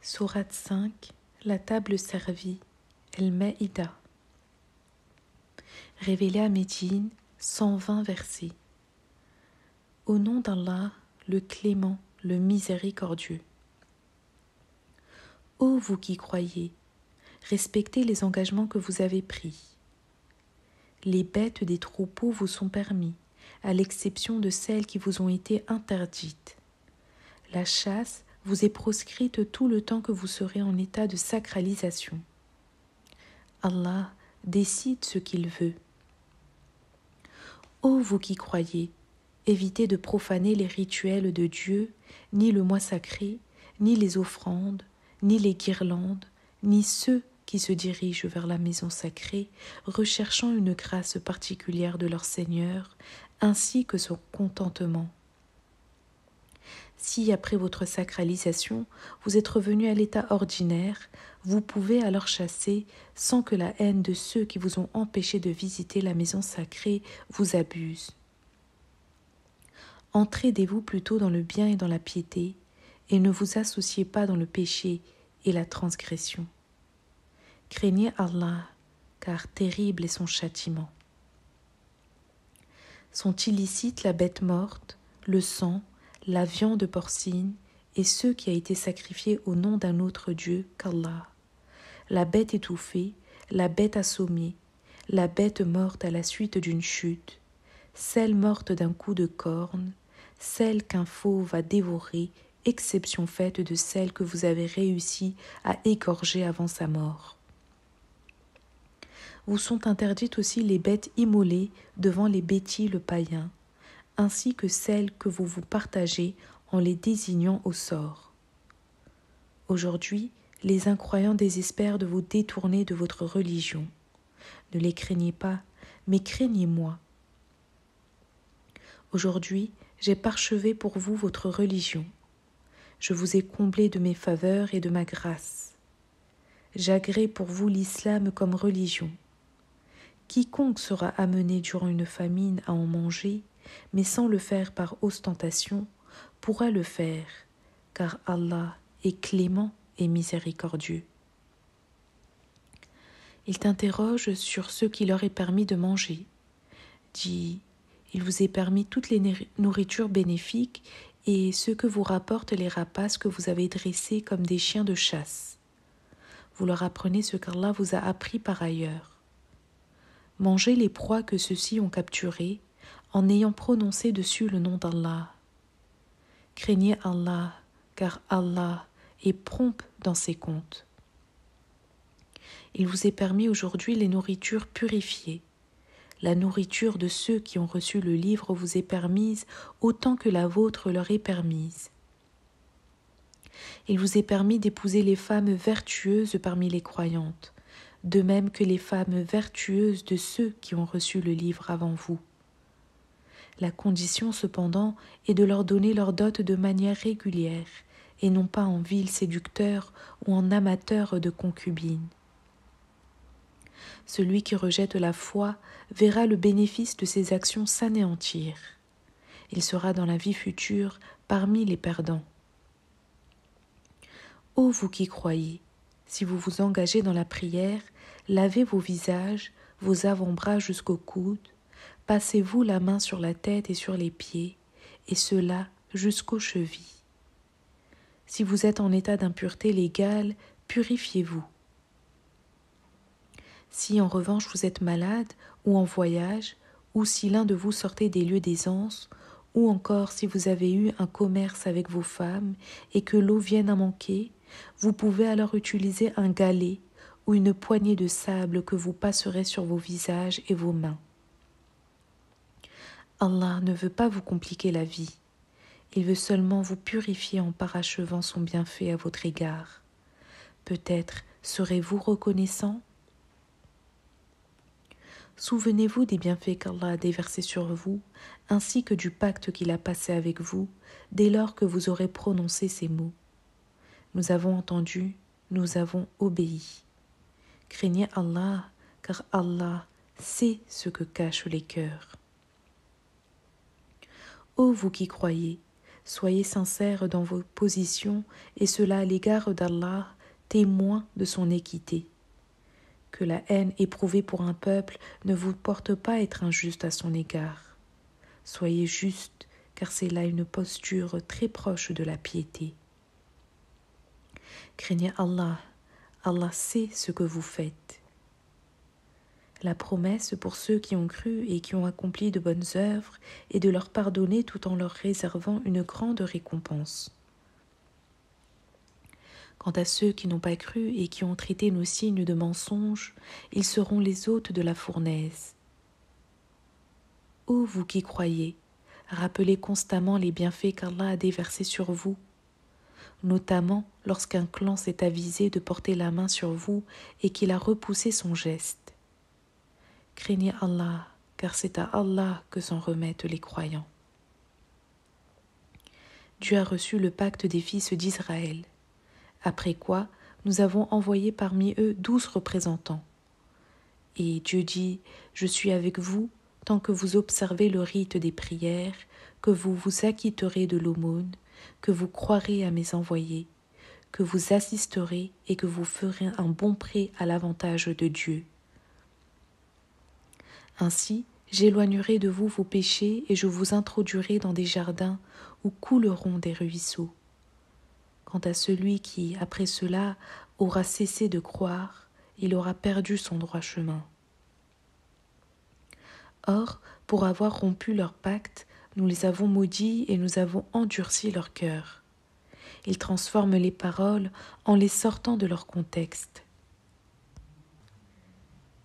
Sourate 5, la table servie, El-Maïda. Révélé à Médine, 120 versets. Au nom d'Allah, le clément, le miséricordieux. Ô vous qui croyez, respectez les engagements que vous avez pris. Les bêtes des troupeaux vous sont permis, à l'exception de celles qui vous ont été interdites. La chasse vous est proscrite tout le temps que vous serez en état de sacralisation. Allah décide ce qu'il veut. Ô vous qui croyez, évitez de profaner les rituels de Dieu, ni le mois sacré, ni les offrandes, ni les guirlandes, ni ceux qui se dirigent vers la maison sacrée, recherchant une grâce particulière de leur Seigneur, ainsi que son contentement. Si, après votre sacralisation, vous êtes revenu à l'état ordinaire, vous pouvez alors chasser sans que la haine de ceux qui vous ont empêché de visiter la maison sacrée vous abuse. Entraidez-vous plutôt dans le bien et dans la piété, et ne vous associez pas dans le péché et la transgression. Craignez Allah, car terrible est son châtiment. Sont illicites la bête morte, le sang, la viande porcine et ceux qui a été sacrifié au nom d'un autre Dieu qu'Allah, la bête étouffée, la bête assommée, la bête morte à la suite d'une chute, celle morte d'un coup de corne, celle qu'un fauve a dévorée, exception faite de celle que vous avez réussi à égorger avant sa mort. Vous sont interdites aussi les bêtes immolées devant les bêtis païens, ainsi que celles que vous vous partagez en les désignant au sort. Aujourd'hui, les incroyants désespèrent de vous détourner de votre religion. Ne les craignez pas, mais craignez-moi. Aujourd'hui, j'ai parchevé pour vous votre religion. Je vous ai comblé de mes faveurs et de ma grâce. J'agrée pour vous l'islam comme religion. Quiconque sera amené durant une famine à en manger, mais sans le faire par ostentation, pourra le faire, car Allah est clément et miséricordieux. Il t'interroge sur ce qui leur est permis de manger. Dis, il vous est permis toutes les nourritures bénéfiques et ce que vous rapportent les rapaces que vous avez dressés comme des chiens de chasse. Vous leur apprenez ce qu'Allah vous a appris par ailleurs. Mangez les proies que ceux-ci ont capturées, en ayant prononcé dessus le nom d'Allah. Craignez Allah, car Allah est prompt dans ses comptes. Il vous est permis aujourd'hui les nourritures purifiées. La nourriture de ceux qui ont reçu le livre vous est permise autant que la vôtre leur est permise. Il vous est permis d'épouser les femmes vertueuses parmi les croyantes, de même que les femmes vertueuses de ceux qui ont reçu le livre avant vous. La condition, cependant, est de leur donner leur dot de manière régulière, et non pas en vil séducteur ou en amateur de concubines. Celui qui rejette la foi verra le bénéfice de ses actions s'anéantir. Il sera dans la vie future parmi les perdants. Ô vous qui croyez, si vous vous engagez dans la prière, lavez vos visages, vos avant-bras jusqu'aux coudes, passez-vous la main sur la tête et sur les pieds, et cela jusqu'aux chevilles. Si vous êtes en état d'impureté légale, purifiez-vous. Si en revanche vous êtes malade ou en voyage, ou si l'un de vous sortait des lieux d'aisance, ou encore si vous avez eu un commerce avec vos femmes et que l'eau vienne à manquer, vous pouvez alors utiliser un galet ou une poignée de sable que vous passerez sur vos visages et vos mains. Allah ne veut pas vous compliquer la vie. Il veut seulement vous purifier en parachevant son bienfait à votre égard. Peut-être serez-vous reconnaissant? Souvenez-vous des bienfaits qu'Allah a déversés sur vous, ainsi que du pacte qu'il a passé avec vous, dès lors que vous aurez prononcé ces mots. Nous avons entendu, nous avons obéi. Craignez Allah, car Allah sait ce que cachent les cœurs. Ô vous qui croyez, Soyez sincères dans vos positions, et cela à l'égard d'Allah, témoin de son équité. Que la haine éprouvée pour un peuple ne vous porte pas à être injuste à son égard. Soyez juste, car c'est là une posture très proche de la piété. Craignez Allah, Allah sait ce que vous faites. La promesse pour ceux qui ont cru et qui ont accompli de bonnes œuvres est de leur pardonner tout en leur réservant une grande récompense. Quant à ceux qui n'ont pas cru et qui ont traité nos signes de mensonges, ils seront les hôtes de la fournaise. Ô vous qui croyez, rappelez constamment les bienfaits qu'Allah a déversés sur vous, notamment lorsqu'un clan s'est avisé de porter la main sur vous et qu'il a repoussé son geste. Craignez Allah, car c'est à Allah que s'en remettent les croyants. Dieu a reçu le pacte des fils d'Israël, après quoi nous avons envoyé parmi eux 12 représentants. Et Dieu dit, je suis avec vous tant que vous observez le rite des prières, que vous vous acquitterez de l'aumône, que vous croirez à mes envoyés, que vous assisterez et que vous ferez un bon prêt à l'avantage de Dieu. Ainsi, j'éloignerai de vous vos péchés et je vous introduirai dans des jardins où couleront des ruisseaux. Quant à celui qui, après cela, aura cessé de croire, il aura perdu son droit chemin. Or, pour avoir rompu leur pacte, nous les avons maudits et nous avons endurci leur cœur. Ils transforment les paroles en les sortant de leur contexte.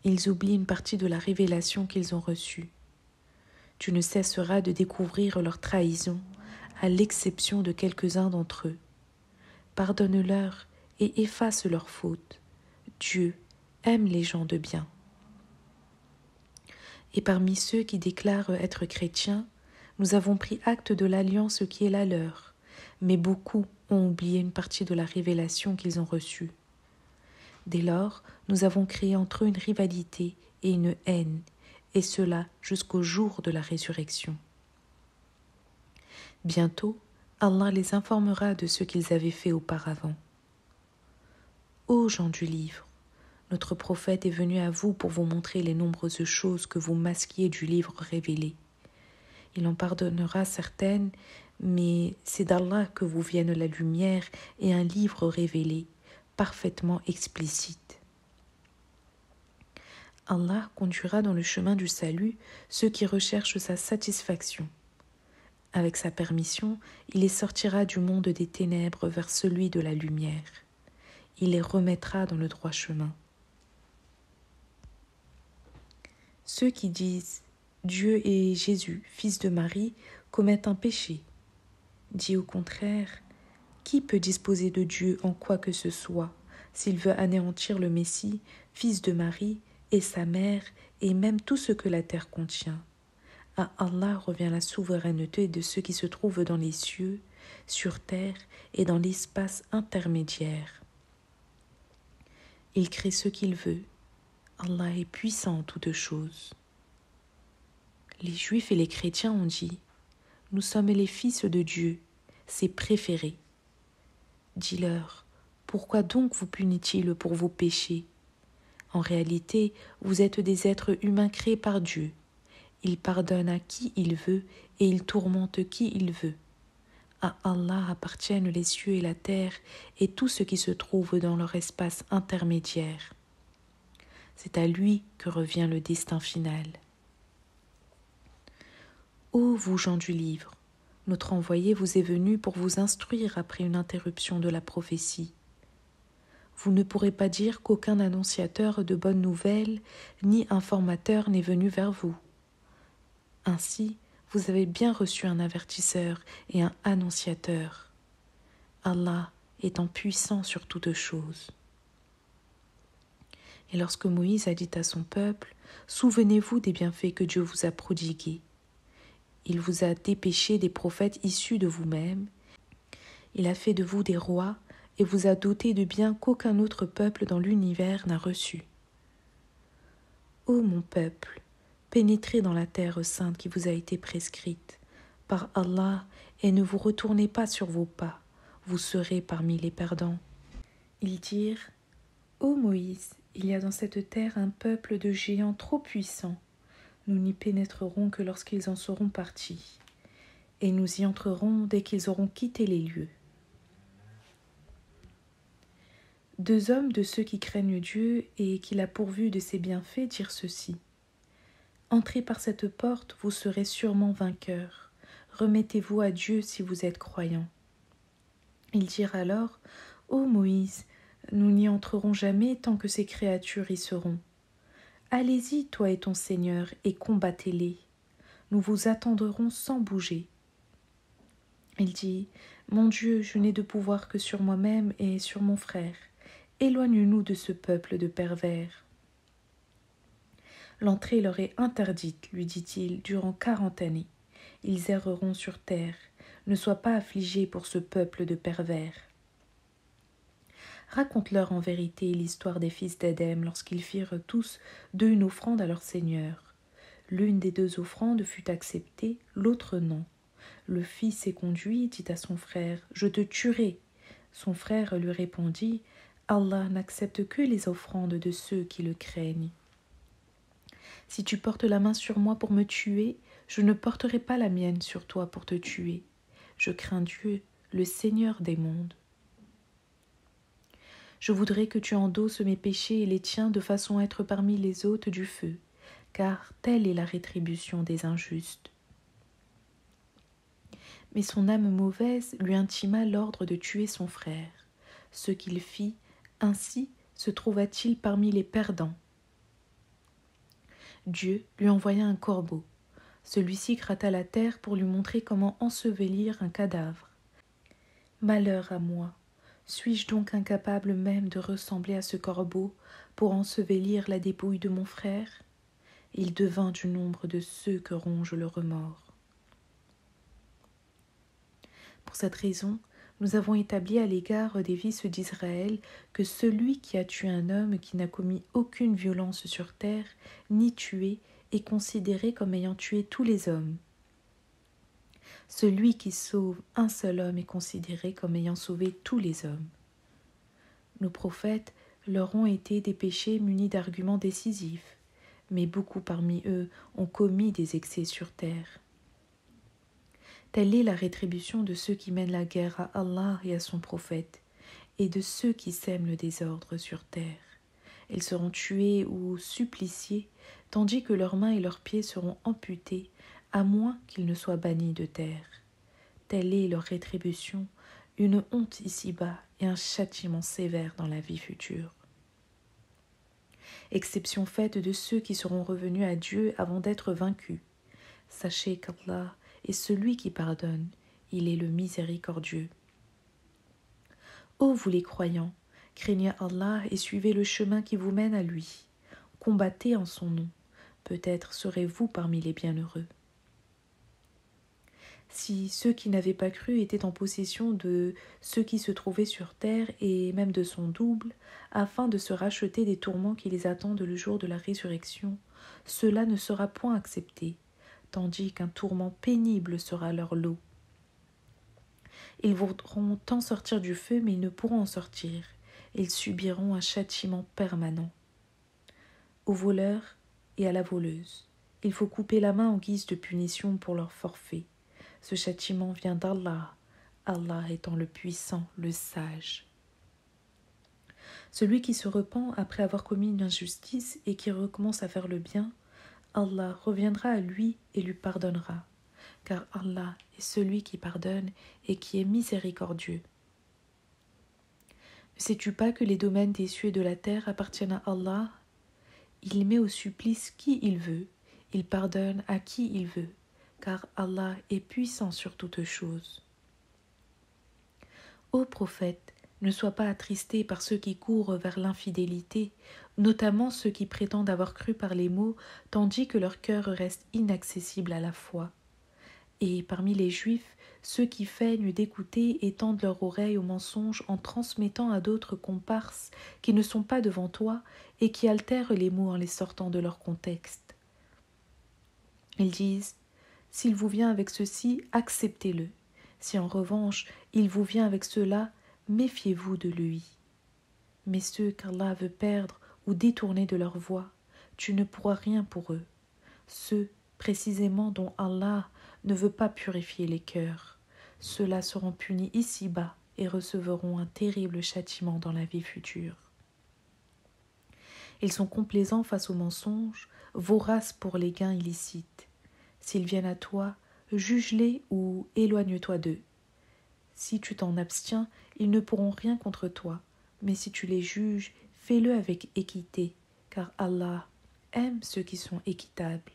Ils oublient une partie de la révélation qu'ils ont reçue. Tu ne cesseras de découvrir leur trahison, à l'exception de quelques-uns d'entre eux. Pardonne-leur et efface leurs fautes. Dieu aime les gens de bien. Et parmi ceux qui déclarent être chrétiens, nous avons pris acte de l'alliance qui est la leur, mais beaucoup ont oublié une partie de la révélation qu'ils ont reçue. Dès lors, nous avons créé entre eux une rivalité et une haine, et cela jusqu'au jour de la résurrection. Bientôt, Allah les informera de ce qu'ils avaient fait auparavant. Ô gens du livre, notre prophète est venu à vous pour vous montrer les nombreuses choses que vous masquiez du livre révélé. Il en pardonnera certaines, mais c'est d'Allah que vous vienne la lumière et un livre révélé, parfaitement explicite. Allah conduira dans le chemin du salut ceux qui recherchent sa satisfaction. Avec sa permission, il les sortira du monde des ténèbres vers celui de la lumière. Il les remettra dans le droit chemin. Ceux qui disent « Dieu et Jésus, fils de Marie, commettent un péché », dit au contraire « Qui peut disposer de Dieu en quoi que ce soit, s'il veut anéantir le Messie, fils de Marie, et sa mère, et même tout ce que la terre contient. À Allah revient la souveraineté de ceux qui se trouvent dans les cieux, sur terre et dans l'espace intermédiaire. Il crée ce qu'il veut. Allah est puissant en toutes choses. » Les Juifs et les chrétiens ont dit « Nous sommes les fils de Dieu, ses préférés. » Dis-leur, pourquoi donc vous punit-il pour vos péchés? En réalité, vous êtes des êtres humains créés par Dieu. Il pardonne à qui il veut et il tourmente qui il veut. À Allah appartiennent les cieux et la terre et tout ce qui se trouve dans leur espace intermédiaire. C'est à lui que revient le destin final. Ô vous gens du livre, notre envoyé vous est venu pour vous instruire après une interruption de la prophétie. Vous ne pourrez pas dire qu'aucun annonciateur de bonnes nouvelles ni informateur n'est venu vers vous. Ainsi, vous avez bien reçu un avertisseur et un annonciateur. Allah étant puissant sur toutes choses. Et lorsque Moïse a dit à son peuple, « Souvenez-vous des bienfaits que Dieu vous a prodigués. Il vous a dépêché des prophètes issus de vous-même. Il a fait de vous des rois et vous a doté de biens qu'aucun autre peuple dans l'univers n'a reçus. Ô mon peuple, pénétrez dans la terre sainte qui vous a été prescrite par Allah et ne vous retournez pas sur vos pas, vous serez parmi les perdants. » Ils dirent: « Ô Moïse, il y a dans cette terre un peuple de géants trop puissants. Nous n'y pénétrerons que lorsqu'ils en seront partis, et nous y entrerons dès qu'ils auront quitté les lieux. » Deux hommes de ceux qui craignent Dieu et qu'il a pourvu de ses bienfaits dirent ceci: « Entrez par cette porte, vous serez sûrement vainqueurs. Remettez-vous à Dieu si vous êtes croyants. » Ils dirent alors: « Ô Moïse, nous n'y entrerons jamais tant que ces créatures y seront. Allez-y, toi et ton Seigneur, et combattez-les. Nous vous attendrons sans bouger. » Il dit: « Mon Dieu, je n'ai de pouvoir que sur moi-même et sur mon frère. Éloigne-nous de ce peuple de pervers. » « L'entrée leur est interdite, lui dit-il, durant 40 années. Ils erreront sur terre. Ne sois pas affligé pour ce peuple de pervers. » Raconte-leur en vérité l'histoire des fils d'Adam lorsqu'ils firent tous d'eux une offrande à leur Seigneur. L'une des deux offrandes fut acceptée, l'autre non. Le fils éconduit dit à son frère: « Je te tuerai. » Son frère lui répondit: « Allah n'accepte que les offrandes de ceux qui le craignent. Si tu portes la main sur moi pour me tuer, je ne porterai pas la mienne sur toi pour te tuer. Je crains Dieu, le Seigneur des mondes. Je voudrais que tu endosses mes péchés et les tiens de façon à être parmi les hôtes du feu, car telle est la rétribution des injustes. » Mais son âme mauvaise lui intima l'ordre de tuer son frère. Ce qu'il fit, ainsi se trouva-t-il parmi les perdants. Dieu lui envoya un corbeau. Celui-ci gratta la terre pour lui montrer comment ensevelir un cadavre. « Malheur à moi! Suis-je donc incapable même de ressembler à ce corbeau pour ensevelir la dépouille de mon frère ?» Il devint du nombre de ceux que ronge le remords. Pour cette raison, nous avons établi à l'égard des fils d'Israël que celui qui a tué un homme qui n'a commis aucune violence sur terre, ni tué, est considéré comme ayant tué tous les hommes. Celui qui sauve un seul homme est considéré comme ayant sauvé tous les hommes. Nos prophètes leur ont été des péchés munis d'arguments décisifs, mais beaucoup parmi eux ont commis des excès sur terre. Telle est la rétribution de ceux qui mènent la guerre à Allah et à son prophète, et de ceux qui sèment le désordre sur terre. Ils seront tués ou suppliciés, tandis que leurs mains et leurs pieds seront amputés, à moins qu'ils ne soient bannis de terre. Telle est leur rétribution, une honte ici-bas et un châtiment sévère dans la vie future. Exception faite de ceux qui seront revenus à Dieu avant d'être vaincus. Sachez qu'Allah est celui qui pardonne, il est le miséricordieux. Ô vous les croyants, craignez Allah et suivez le chemin qui vous mène à lui. Combattez en son nom, peut-être serez-vous parmi les bienheureux. Si ceux qui n'avaient pas cru étaient en possession de ceux qui se trouvaient sur terre et même de son double, afin de se racheter des tourments qui les attendent le jour de la résurrection, cela ne sera point accepté, tandis qu'un tourment pénible sera leur lot. Ils voudront tant sortir du feu, mais ils ne pourront en sortir. Ils subiront un châtiment permanent. Aux voleurs et à la voleuse, il faut couper la main en guise de punition pour leur forfait. Ce châtiment vient d'Allah, Allah étant le puissant, le sage. Celui qui se repent après avoir commis une injustice et qui recommence à faire le bien, Allah reviendra à lui et lui pardonnera, car Allah est celui qui pardonne et qui est miséricordieux. Ne sais-tu pas que les domaines des cieux et de la terre appartiennent à Allah? Il met au supplice qui il veut, il pardonne à qui il veut, car Allah est puissant sur toutes choses. Ô prophète, ne sois pas attristé par ceux qui courent vers l'infidélité, notamment ceux qui prétendent avoir cru par les mots, tandis que leur cœur reste inaccessible à la foi. Et parmi les Juifs, ceux qui feignent d'écouter et tendent leur oreille aux mensonges en transmettant à d'autres comparses qui ne sont pas devant toi et qui altèrent les mots en les sortant de leur contexte. Ils disent: « S'il vous vient avec ceci, acceptez-le. Si en revanche il vous vient avec cela, méfiez-vous de lui. Mais ceux qu'Allah veut perdre ou détourner de leur voie, tu ne pourras rien pour eux. Ceux, précisément, dont Allah ne veut pas purifier les cœurs, ceux-là seront punis ici-bas et recevront un terrible châtiment dans la vie future. Ils sont complaisants face aux mensonges, voraces pour les gains illicites. S'ils viennent à toi, juge-les ou éloigne-toi d'eux. Si tu t'en abstiens, ils ne pourront rien contre toi, mais si tu les juges, fais-le avec équité, car Allah aime ceux qui sont équitables.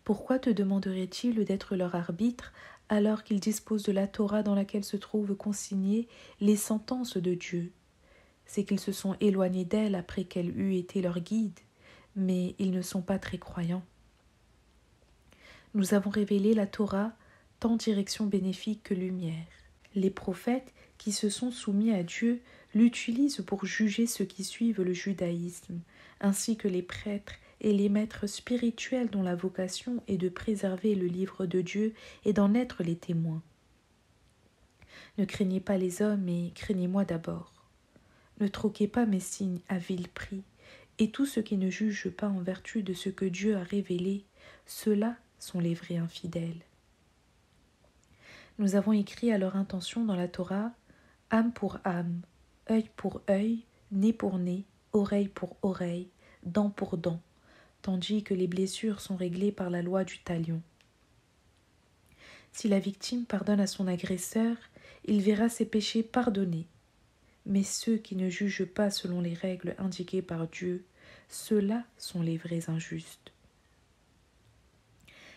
Pourquoi te demanderait-il d'être leur arbitre alors qu'ils disposent de la Torah dans laquelle se trouvent consignées les sentences de Dieu? C'est qu'ils se sont éloignés d'elle après qu'elle eût été leur guide, mais ils ne sont pas très croyants. Nous avons révélé la Torah tant direction bénéfique que lumière. Les prophètes qui se sont soumis à Dieu l'utilisent pour juger ceux qui suivent le judaïsme, ainsi que les prêtres et les maîtres spirituels dont la vocation est de préserver le livre de Dieu et d'en être les témoins. Ne craignez pas les hommes et craignez-moi d'abord. Ne troquez pas mes signes à vil prix, et tous ceux qui ne jugent pas en vertu de ce que Dieu a révélé, ceux-là sont les vrais infidèles. Nous avons écrit à leur intention dans la Torah âme pour âme, œil pour œil, nez pour nez, oreille pour oreille, dent pour dent, tandis que les blessures sont réglées par la loi du talion. Si la victime pardonne à son agresseur, il verra ses péchés pardonnés. Mais ceux qui ne jugent pas selon les règles indiquées par Dieu, ceux-là sont les vrais injustes.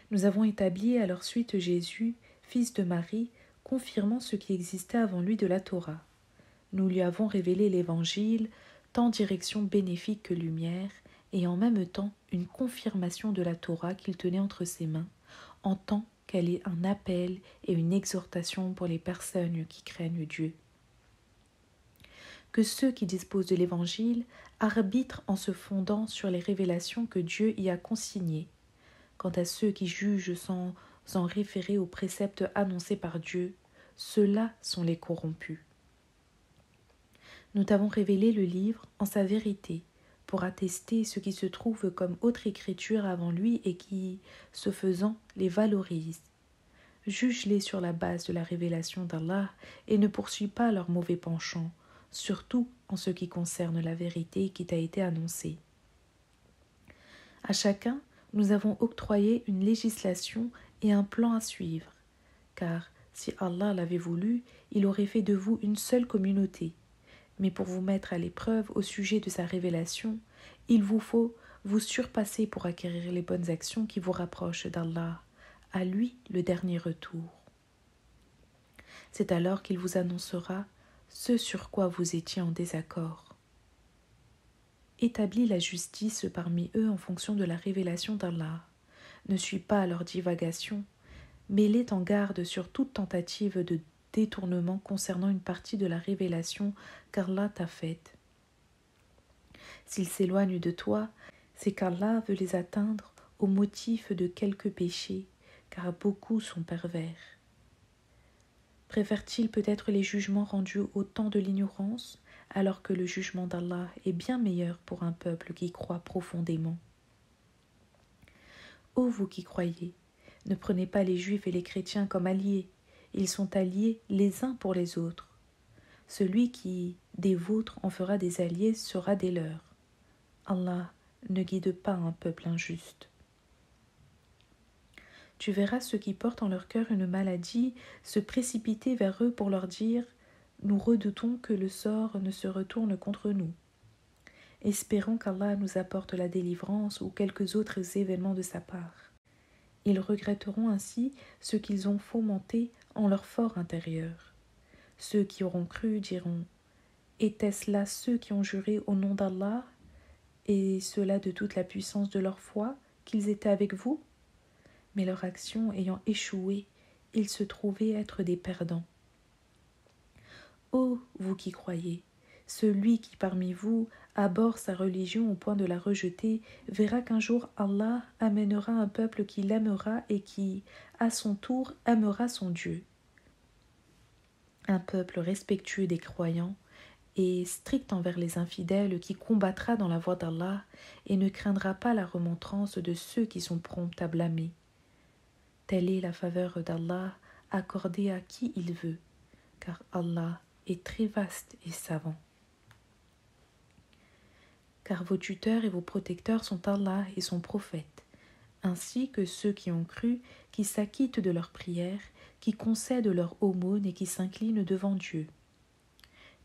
Nous avons établi à leur suite Jésus, fils de Marie, confirmant ce qui existait avant lui de la Torah. Nous lui avons révélé l'Évangile, tant direction bénéfique que lumière, et en même temps une confirmation de la Torah qu'il tenait entre ses mains, en tant qu'elle est un appel et une exhortation pour les personnes qui craignent Dieu. Que ceux qui disposent de l'Évangile arbitrent en se fondant sur les révélations que Dieu y a consignées. Quant à ceux qui jugent sans en référer aux préceptes annoncés par Dieu, ceux-là sont les corrompus. Nous t'avons révélé le livre en sa vérité, pour attester ce qui se trouve comme autre écriture avant lui et qui, ce faisant, les valorise. Juge-les sur la base de la révélation d'Allah et ne poursuis pas leurs mauvais penchants, surtout en ce qui concerne la vérité qui t'a été annoncée. À chacun, nous avons octroyé une législation et un plan à suivre, car si Allah l'avait voulu, il aurait fait de vous une seule communauté. Mais pour vous mettre à l'épreuve au sujet de sa révélation, il vous faut vous surpasser pour acquérir les bonnes actions qui vous rapprochent d'Allah, à lui le dernier retour. C'est alors qu'il vous annoncera ce sur quoi vous étiez en désaccord. Établis la justice parmi eux en fonction de la révélation d'Allah. Ne suis pas à leur divagation, mets-les en garde sur toute tentative de détournement concernant une partie de la révélation qu'Allah t'a faite. S'ils s'éloignent de toi, c'est qu'Allah veut les atteindre au motif de quelques péchés, car beaucoup sont pervers. Préfère-t-il peut-être les jugements rendus au temps de l'ignorance, alors que le jugement d'Allah est bien meilleur pour un peuple qui croit profondément? Ô vous qui croyez, ne prenez pas les Juifs et les chrétiens comme alliés, ils sont alliés les uns pour les autres. Celui qui, des vôtres, en fera des alliés sera des leurs. Allah ne guide pas un peuple injuste. Tu verras ceux qui portent en leur cœur une maladie se précipiter vers eux pour leur dire « Nous redoutons que le sort ne se retourne contre nous. Espérons qu'Allah nous apporte la délivrance ou quelques autres événements de sa part. » Ils regretteront ainsi ce qu'ils ont fomenté en leur fort intérieur. Ceux qui auront cru diront « Étaient-ce là ceux qui ont juré au nom d'Allah, et cela de toute la puissance de leur foi, qu'ils étaient avec vous ?» Mais leur action ayant échoué, ils se trouvaient être des perdants. Ô vous qui croyez, celui qui parmi vous abhorre sa religion au point de la rejeter verra qu'un jour Allah amènera un peuple qui l'aimera et qui, à son tour, aimera son Dieu. Un peuple respectueux des croyants et strict envers les infidèles qui combattra dans la voie d'Allah et ne craindra pas la remontrance de ceux qui sont prompts à blâmer. Telle est la faveur d'Allah accordée à qui il veut, car Allah est très vaste et savant. Car vos tuteurs et vos protecteurs sont Allah et son prophète, ainsi que ceux qui ont cru, qui s'acquittent de leurs prières, qui concèdent leur aumône et qui s'inclinent devant Dieu.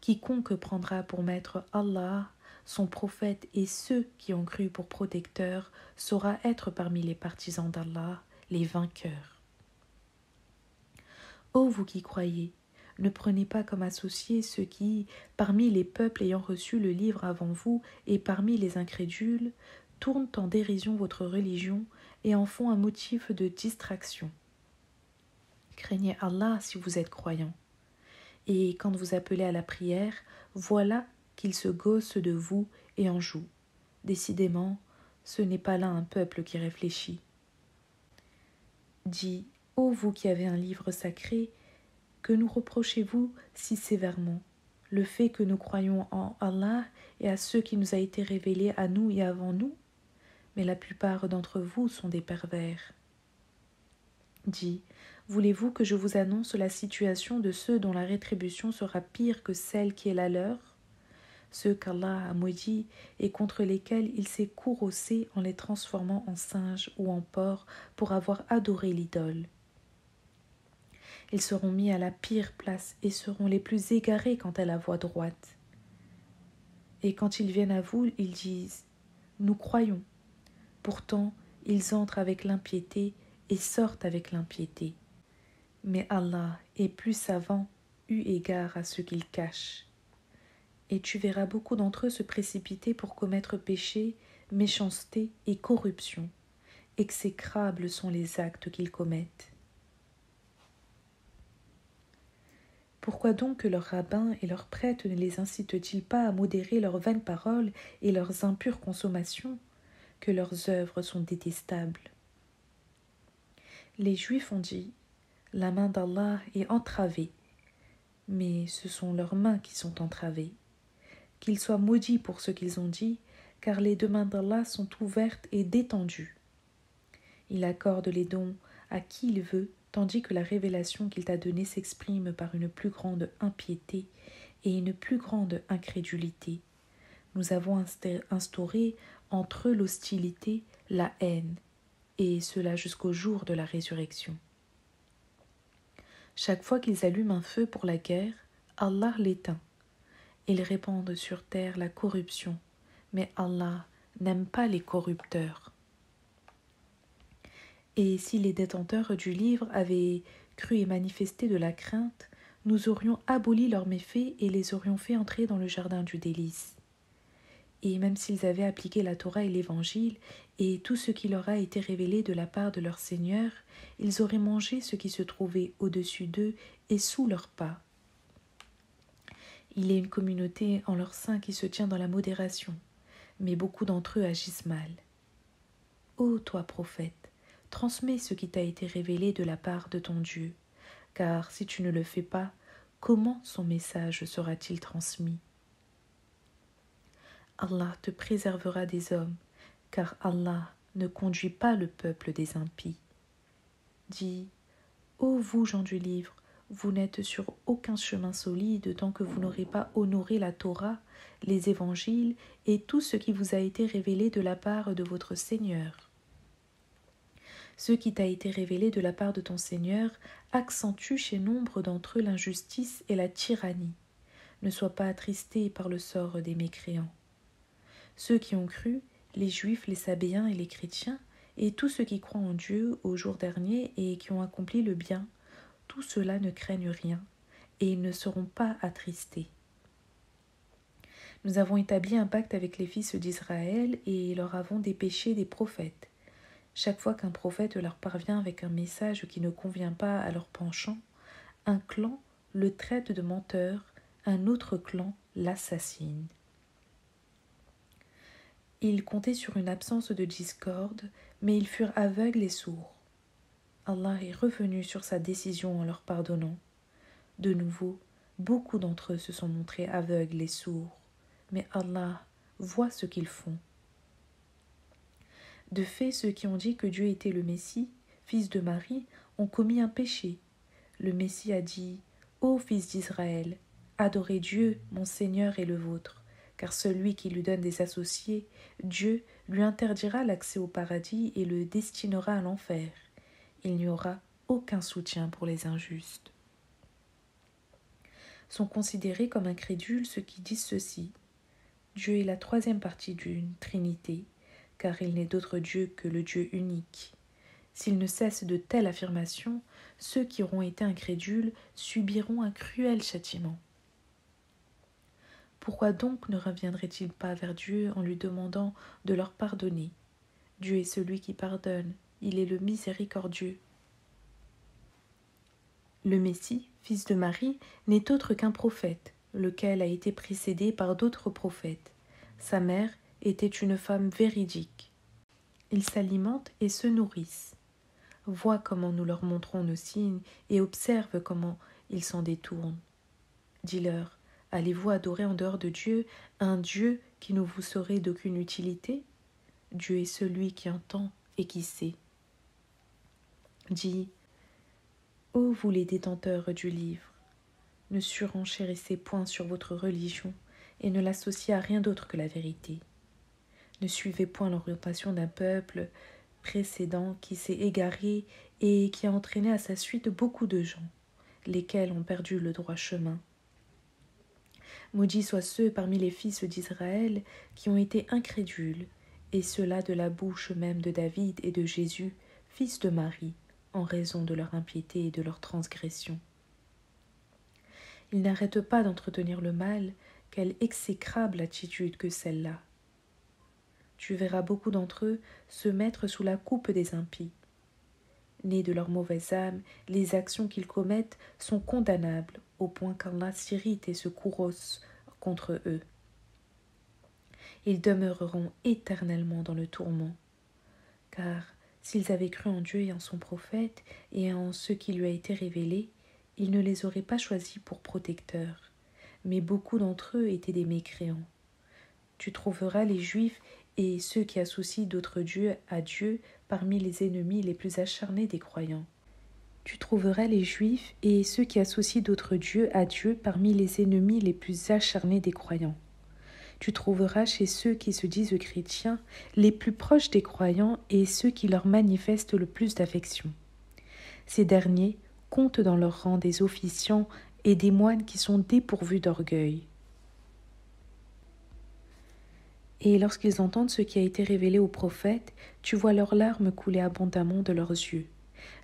Quiconque prendra pour maître Allah, son prophète et ceux qui ont cru pour protecteurs saura être parmi les partisans d'Allah, les vainqueurs. Ô vous qui croyez, ne prenez pas comme associés ceux qui, parmi les peuples ayant reçu le livre avant vous et parmi les incrédules, tournent en dérision votre religion et en font un motif de distraction. Craignez Allah si vous êtes croyants. Et quand vous appelez à la prière, voilà qu'ils se gaussent de vous et en jouent. Décidément, ce n'est pas là un peuple qui réfléchit. Dis, ô vous qui avez un livre sacré, que nous reprochez-vous si sévèrement le fait que nous croyons en Allah et à ce qui nous a été révélé à nous et avant nous? Mais la plupart d'entre vous sont des pervers. Dis, voulez-vous que je vous annonce la situation de ceux dont la rétribution sera pire que celle qui est la leur? Ceux qu'Allah a maudits et contre lesquels il s'est courroucé en les transformant en singes ou en porcs pour avoir adoré l'idole. Ils seront mis à la pire place et seront les plus égarés quant à la voie droite. Et quand ils viennent à vous, ils disent « Nous croyons ». Pourtant, ils entrent avec l'impiété et sortent avec l'impiété. Mais Allah est plus savant eu égard à ce qu'ils cachent. Et tu verras beaucoup d'entre eux se précipiter pour commettre péché, méchanceté et corruption. Exécrables sont les actes qu'ils commettent. Pourquoi donc leurs rabbins et leurs prêtres ne les incitent-ils pas à modérer leurs vaines paroles et leurs impures consommations, que leurs œuvres sont détestables? Les Juifs ont dit « La main d'Allah est entravée », mais ce sont leurs mains qui sont entravées. Qu'ils soient maudits pour ce qu'ils ont dit, car les deux mains d'Allah sont ouvertes et détendues. Il accorde les dons à qui il veut, tandis que la révélation qu'il t'a donnée s'exprime par une plus grande impiété et une plus grande incrédulité. Nous avons instauré entre eux l'hostilité, la haine, et cela jusqu'au jour de la résurrection. Chaque fois qu'ils allument un feu pour la guerre, Allah l'éteint. Ils répandent sur terre la corruption, mais Allah n'aime pas les corrupteurs. Et si les détenteurs du livre avaient cru et manifesté de la crainte, nous aurions aboli leurs méfaits et les aurions fait entrer dans le jardin du délice. Et même s'ils avaient appliqué la Torah et l'Évangile et tout ce qui leur a été révélé de la part de leur Seigneur, ils auraient mangé ce qui se trouvait au-dessus d'eux et sous leurs pas. Il y a une communauté en leur sein qui se tient dans la modération, mais beaucoup d'entre eux agissent mal. Ô toi, prophète, transmets ce qui t'a été révélé de la part de ton Dieu, car si tu ne le fais pas, comment son message sera-t-il transmis? Allah te préservera des hommes, car Allah ne conduit pas le peuple des impies. Dis, ô vous gens du livre, vous n'êtes sur aucun chemin solide tant que vous n'aurez pas honoré la Torah, les évangiles et tout ce qui vous a été révélé de la part de votre Seigneur. Ce qui t'a été révélé de la part de ton Seigneur accentue chez nombre d'entre eux l'injustice et la tyrannie. Ne sois pas attristé par le sort des mécréants. Ceux qui ont cru, les Juifs, les Sabéens et les chrétiens, et tous ceux qui croient en Dieu au jour dernier et qui ont accompli le bien, tous ceux-là ne craignent rien et ils ne seront pas attristés. Nous avons établi un pacte avec les fils d'Israël et leur avons dépêché des prophètes. Chaque fois qu'un prophète leur parvient avec un message qui ne convient pas à leur penchant, un clan le traite de menteur, un autre clan l'assassine. Ils comptaient sur une absence de discorde, mais ils furent aveugles et sourds. Allah est revenu sur sa décision en leur pardonnant. De nouveau, beaucoup d'entre eux se sont montrés aveugles et sourds, mais Allah voit ce qu'ils font. De fait, ceux qui ont dit que Dieu était le Messie, fils de Marie, ont commis un péché. Le Messie a dit « Ô fils d'Israël, adorez Dieu, mon Seigneur et le vôtre, car celui qui lui donne des associés, Dieu lui interdira l'accès au paradis et le destinera à l'enfer. Il n'y aura aucun soutien pour les injustes. » Sont considérés comme incrédules ceux qui disent ceci. Dieu est la troisième partie d'une trinité, car il n'est d'autre Dieu que le Dieu unique. S'ils ne cessent de telles affirmations, ceux qui auront été incrédules subiront un cruel châtiment. Pourquoi donc ne reviendraient-ils pas vers Dieu en lui demandant de leur pardonner? Dieu est celui qui pardonne, il est le miséricordieux. Le Messie, fils de Marie, n'est autre qu'un prophète, lequel a été précédé par d'autres prophètes. Sa mère était une femme véridique. Ils s'alimentent et se nourrissent. Vois comment nous leur montrons nos signes et observe comment ils s'en détournent. Dis-leur, allez-vous adorer en dehors de Dieu un Dieu qui ne vous serait d'aucune utilité? Dieu est celui qui entend et qui sait. Dis, ô vous les détenteurs du livre, ne surenchérissez point sur votre religion et ne l'associez à rien d'autre que la vérité. Ne suivez point l'orientation d'un peuple précédent qui s'est égaré et qui a entraîné à sa suite beaucoup de gens, lesquels ont perdu le droit chemin. Maudits soient ceux parmi les fils d'Israël qui ont été incrédules, et ceux-là de la bouche même de David et de Jésus, fils de Marie, en raison de leur impiété et de leur transgression. Ils n'arrêtent pas d'entretenir le mal, quelle exécrable attitude que celle-là. Tu verras beaucoup d'entre eux se mettre sous la coupe des impies. Nés de leur mauvaise âme, les actions qu'ils commettent sont condamnables, au point qu'Allah s'irrite et se courrouce contre eux. Ils demeureront éternellement dans le tourment, car s'ils avaient cru en Dieu et en son prophète et en ce qui lui a été révélé, il ne les aurait pas choisis pour protecteurs, mais beaucoup d'entre eux étaient des mécréants. Tu trouveras les Juifs et ceux qui associent d'autres dieux à Dieu parmi les ennemis les plus acharnés des croyants. Tu trouveras les Juifs et ceux qui associent d'autres dieux à Dieu parmi les ennemis les plus acharnés des croyants. Tu trouveras chez ceux qui se disent chrétiens les plus proches des croyants et ceux qui leur manifestent le plus d'affection. Ces derniers comptent dans leur rang des officiants et des moines qui sont dépourvus d'orgueil. Et lorsqu'ils entendent ce qui a été révélé aux prophètes, tu vois leurs larmes couler abondamment de leurs yeux,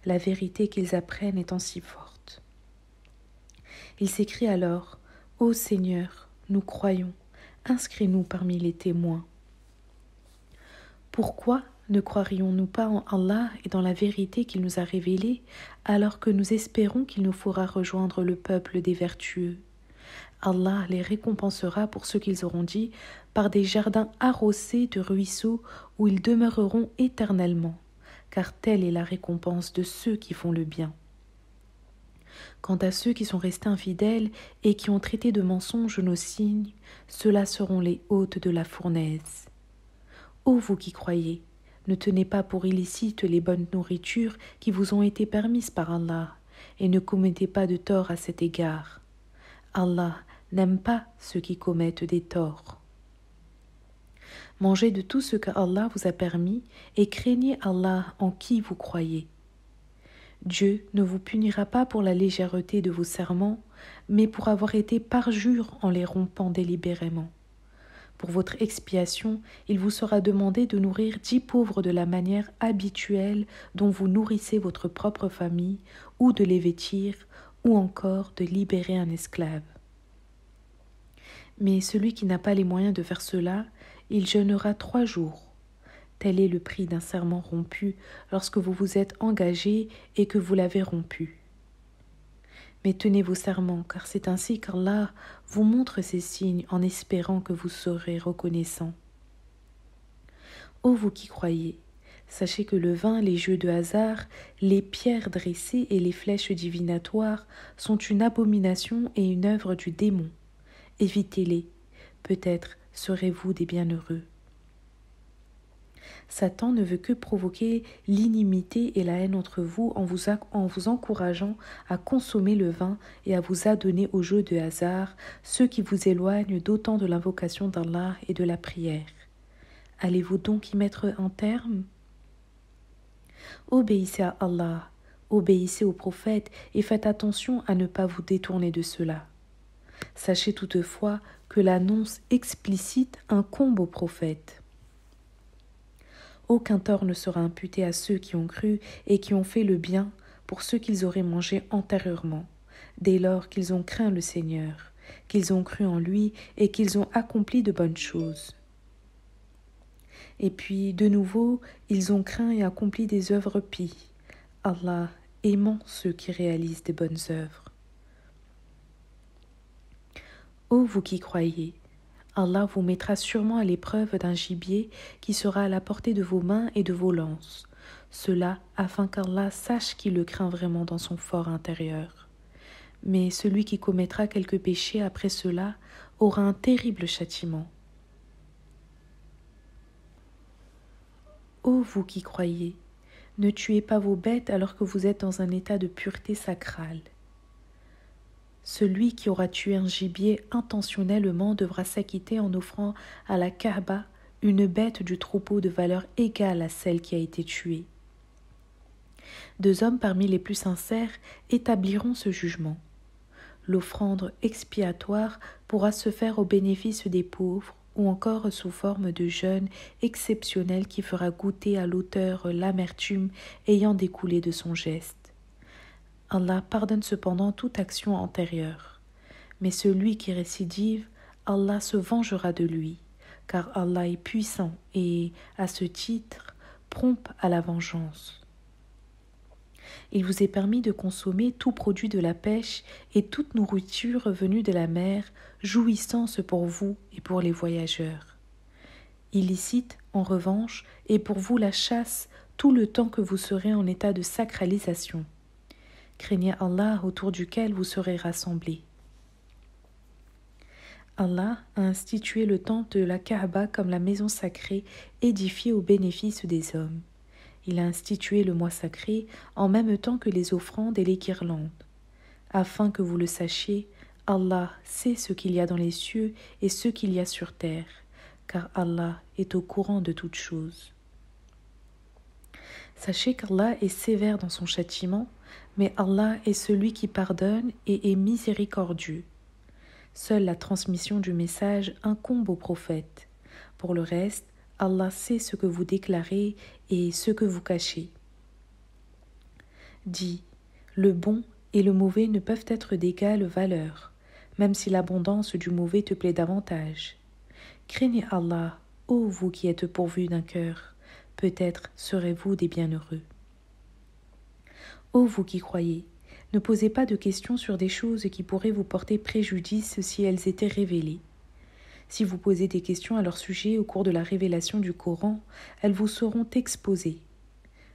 la vérité qu'ils apprennent étant si forte. Ils s'écrient alors, « Ô Seigneur, nous croyons, inscris-nous parmi les témoins. » Pourquoi ne croirions-nous pas en Allah et dans la vérité qu'il nous a révélée, alors que nous espérons qu'il nous fera rejoindre le peuple des vertueux? Allah les récompensera pour ce qu'ils auront dit par des jardins arrosés de ruisseaux où ils demeureront éternellement, car telle est la récompense de ceux qui font le bien. Quant à ceux qui sont restés infidèles et qui ont traité de mensonges nos signes, ceux-là seront les hôtes de la fournaise. Ô vous qui croyez, ne tenez pas pour illicites les bonnes nourritures qui vous ont été permises par Allah, et ne commettez pas de tort à cet égard. Allah n'aime pas ceux qui commettent des torts. Mangez de tout ce que Allah vous a permis et craignez Allah en qui vous croyez. Dieu ne vous punira pas pour la légèreté de vos serments, mais pour avoir été parjure en les rompant délibérément. Pour votre expiation, il vous sera demandé de nourrir 10 pauvres de la manière habituelle dont vous nourrissez votre propre famille, ou de les vêtir, ou encore de libérer un esclave. Mais celui qui n'a pas les moyens de faire cela, il jeûnera 3 jours. Tel est le prix d'un serment rompu lorsque vous vous êtes engagé et que vous l'avez rompu. Mais tenez vos serments, car c'est ainsi qu'Allah vous montre ces signes en espérant que vous serez reconnaissants. Ô vous qui croyez, Sachez que le vin, les jeux de hasard, les pierres dressées et les flèches divinatoires sont une abomination et une œuvre du démon. Évitez-les, peut-être serez-vous des bienheureux. Satan ne veut que provoquer l'inimité et la haine entre vous en vous encourageant à consommer le vin et à vous adonner aux jeux de hasard, ceux qui vous éloignent d'autant de l'invocation d'Allah et de la prière. Allez-vous donc y mettre un terme ? Obéissez à Allah, obéissez au prophète et faites attention à ne pas vous détourner de cela. Sachez toutefois que l'annonce explicite incombe au prophète. Aucun tort ne sera imputé à ceux qui ont cru et qui ont fait le bien pour ceux qu'ils auraient mangés antérieurement, dès lors qu'ils ont craint le Seigneur, qu'ils ont cru en lui et qu'ils ont accompli de bonnes choses. Et puis, de nouveau, ils ont craint et accompli des œuvres pies, Allah aimant ceux qui réalisent des bonnes œuvres. Ô vous qui croyez, Allah vous mettra sûrement à l'épreuve d'un gibier qui sera à la portée de vos mains et de vos lances, cela afin qu'Allah sache qui le craint vraiment dans son fort intérieur. Mais celui qui commettra quelque péché après cela aura un terrible châtiment. Ô vous qui croyez, ne tuez pas vos bêtes alors que vous êtes dans un état de pureté sacrale. Celui qui aura tué un gibier intentionnellement devra s'acquitter en offrant à la Kaaba une bête du troupeau de valeur égale à celle qui a été tuée. 2 hommes parmi les plus sincères établiront ce jugement. L'offrande expiatoire pourra se faire au bénéfice des pauvres ou encore sous forme de jeûne exceptionnel qui fera goûter à l'auteur l'amertume ayant découlé de son geste. Allah pardonne cependant toute action antérieure, mais celui qui récidive, Allah se vengera de lui, car Allah est puissant et, à ce titre, prompt à la vengeance. Il vous est permis de consommer tout produit de la pêche et toute nourriture venue de la mer, jouissance pour vous et pour les voyageurs. Illicite, en revanche, est pour vous la chasse tout le temps que vous serez en état de sacralisation. Craignez Allah autour duquel vous serez rassemblés. Allah a institué le temple de la Kaaba comme la maison sacrée édifiée au bénéfice des hommes. Il a institué le mois sacré en même temps que les offrandes et les guirlandes. Afin que vous le sachiez, Allah sait ce qu'il y a dans les cieux et ce qu'il y a sur terre, car Allah est au courant de toutes choses. Sachez qu'Allah est sévère dans son châtiment, mais Allah est celui qui pardonne et est miséricordieux. Seule la transmission du message incombe au prophète. Pour le reste, Allah sait ce que vous déclarez et ce que vous cachez. Dis, le bon et le mauvais ne peuvent être d'égale valeur, même si l'abondance du mauvais te plaît davantage. Craignez Allah, ô vous qui êtes pourvus d'un cœur, peut-être serez-vous des bienheureux. Ô vous qui croyez, ne posez pas de questions sur des choses qui pourraient vous porter préjudice si elles étaient révélées. Si vous posez des questions à leur sujet au cours de la révélation du Coran, elles vous seront exposées.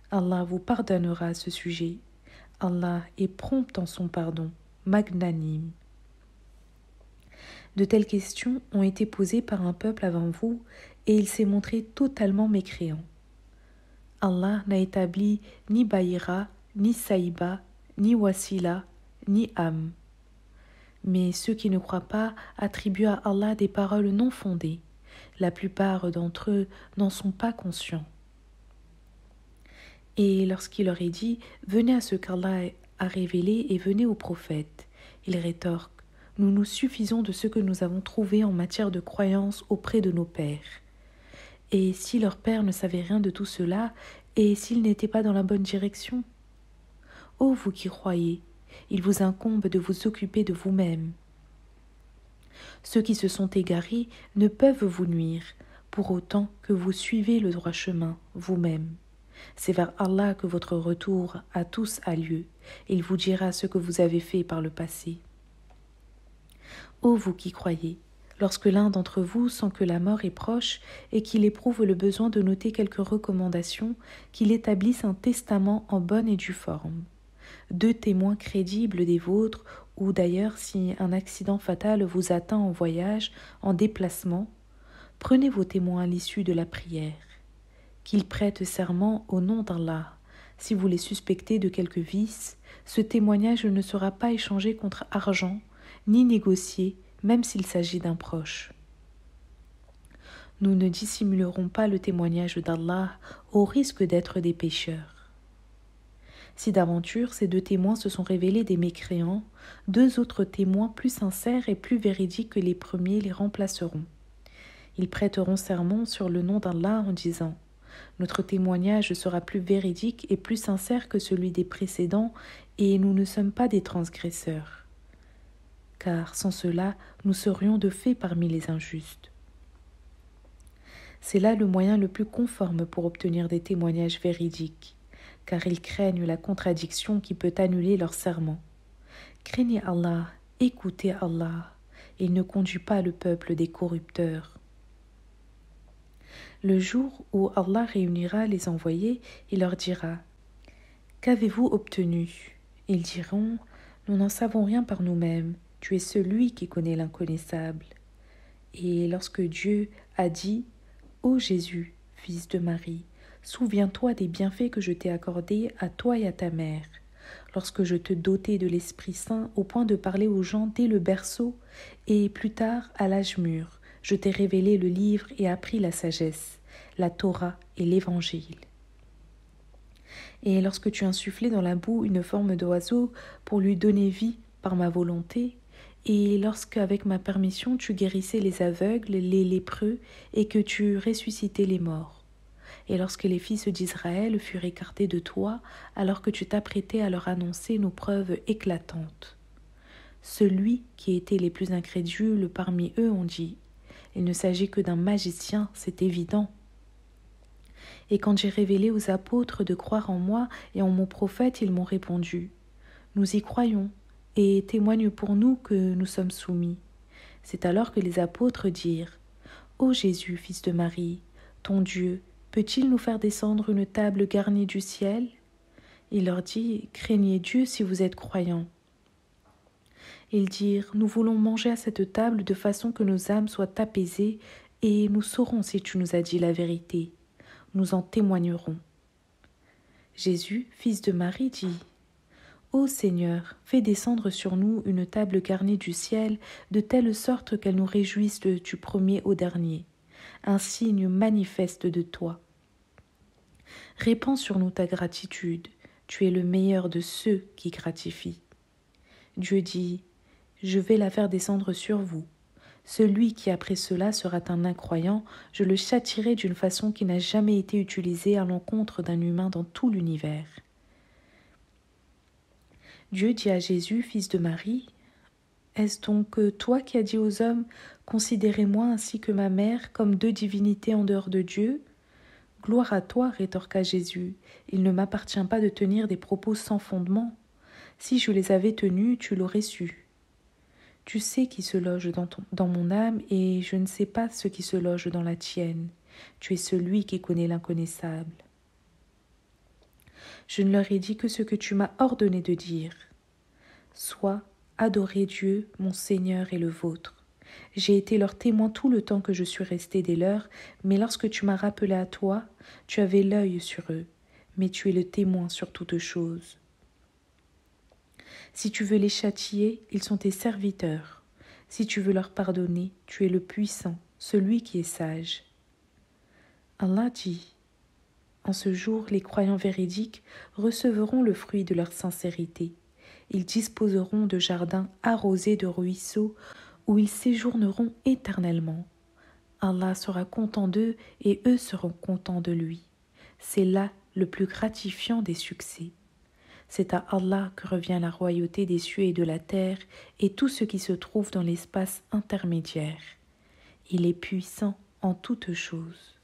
Allah vous pardonnera à ce sujet. Allah est prompt en son pardon, magnanime. De telles questions ont été posées par un peuple avant vous et il s'est montré totalement mécréant. Allah n'a établi ni Bahira, ni Saïba, ni Wasila, ni Am. Mais ceux qui ne croient pas attribuent à Allah des paroles non fondées. La plupart d'entre eux n'en sont pas conscients. Et lorsqu'il leur est dit « Venez à ce qu'Allah a révélé et venez au prophète », ils rétorquent « Nous nous suffisons de ce que nous avons trouvé en matière de croyance auprès de nos pères. » Et si leurs pères ne savaient rien de tout cela, et s'ils n'étaient pas dans la bonne direction ? Ô vous qui croyez, il vous incombe de vous occuper de vous-même. Ceux qui se sont égarés ne peuvent vous nuire, pour autant que vous suivez le droit chemin vous-même. C'est vers Allah que votre retour à tous a lieu. Il vous dira ce que vous avez fait par le passé. Ô vous qui croyez, Lorsque l'un d'entre vous sent que la mort est proche et qu'il éprouve le besoin de noter quelques recommandations, qu'il établisse un testament en bonne et due forme. 2 témoins crédibles des vôtres, ou d'ailleurs si un accident fatal vous atteint en voyage, en déplacement, prenez vos témoins à l'issue de la prière. Qu'ils prêtent serment au nom d'Allah. Si vous les suspectez de quelque vice, ce témoignage ne sera pas échangé contre argent, ni négocié, même s'il s'agit d'un proche. Nous ne dissimulerons pas le témoignage d'Allah au risque d'être des pécheurs. Si d'aventure ces 2 témoins se sont révélés des mécréants, 2 autres témoins plus sincères et plus véridiques que les premiers les remplaceront. Ils prêteront serment sur le nom d'Allah en disant « Notre témoignage sera plus véridique et plus sincère que celui des précédents, et nous ne sommes pas des transgresseurs. » Car sans cela, nous serions de fait parmi les injustes. C'est là le moyen le plus conforme pour obtenir des témoignages véridiques, car ils craignent la contradiction qui peut annuler leur serment. Craignez Allah, écoutez Allah, il ne conduit pas le peuple des corrupteurs. Le jour où Allah réunira les envoyés, il leur dira « Qu'avez-vous obtenu ?» Ils diront « Nous n'en savons rien par nous-mêmes, tu es celui qui connaît l'inconnaissable. » Et lorsque Dieu a dit « Ô Jésus, fils de Marie, souviens-toi des bienfaits que je t'ai accordés à toi et à ta mère, lorsque je te dotai de l'Esprit Saint au point de parler aux gens dès le berceau, et plus tard, à l'âge mûr, je t'ai révélé le livre et appris la sagesse, la Torah et l'Évangile. Et lorsque tu insufflais dans la boue une forme d'oiseau pour lui donner vie par ma volonté, et lorsqu'avec ma permission tu guérissais les aveugles, les lépreux, et que tu ressuscitais les morts. Et lorsque les fils d'Israël furent écartés de toi, alors que tu t'apprêtais à leur annoncer nos preuves éclatantes. Celui qui était les plus incrédules parmi eux ont dit « Il ne s'agit que d'un magicien, c'est évident. » Et quand j'ai révélé aux apôtres de croire en moi et en mon prophète, ils m'ont répondu « Nous y croyons, et témoigne pour nous que nous sommes soumis. » C'est alors que les apôtres dirent « Ô Jésus, fils de Marie, ton Dieu, peut-il nous faire descendre une table garnie du ciel ?» Il leur dit « Craignez Dieu si vous êtes croyants. » Ils dirent « Nous voulons manger à cette table de façon que nos âmes soient apaisées, et nous saurons si tu nous as dit la vérité. Nous en témoignerons. » Jésus, fils de Marie, dit « Ô Seigneur, fais descendre sur nous une table garnie du ciel, de telle sorte qu'elle nous réjouisse du premier au dernier, un signe manifeste de toi. Répands sur nous ta gratitude, tu es le meilleur de ceux qui gratifient. » Dieu dit « Je vais la faire descendre sur vous. Celui qui après cela sera un incroyant, je le châtierai d'une façon qui n'a jamais été utilisée à l'encontre d'un humain dans tout l'univers. » Dieu dit à Jésus, fils de Marie, « Est-ce donc toi qui as dit aux hommes, considérez-moi ainsi que ma mère comme 2 divinités en dehors de Dieu ? Gloire à toi, rétorqua Jésus, il ne m'appartient pas de tenir des propos sans fondement. Si je les avais tenus, tu l'aurais su. Tu sais qui se loge dans mon âme, et je ne sais pas ce qui se loge dans la tienne. Tu es celui qui connaît l'inconnaissable. Je ne leur ai dit que ce que tu m'as ordonné de dire. Sois, adorez Dieu, mon Seigneur et le vôtre. J'ai été leur témoin tout le temps que je suis resté des leurs, mais lorsque tu m'as rappelé à toi, tu avais l'œil sur eux, mais tu es le témoin sur toutes choses. Si tu veux les châtier, ils sont tes serviteurs. Si tu veux leur pardonner, tu es le puissant, celui qui est sage. Allah dit, en ce jour, les croyants véridiques recevront le fruit de leur sincérité. Ils disposeront de jardins arrosés de ruisseaux où ils séjourneront éternellement. Allah sera content d'eux et eux seront contents de lui. C'est là le plus gratifiant des succès. C'est à Allah que revient la royauté des cieux et de la terre et tout ce qui se trouve dans l'espace intermédiaire. Il est puissant en toutes choses.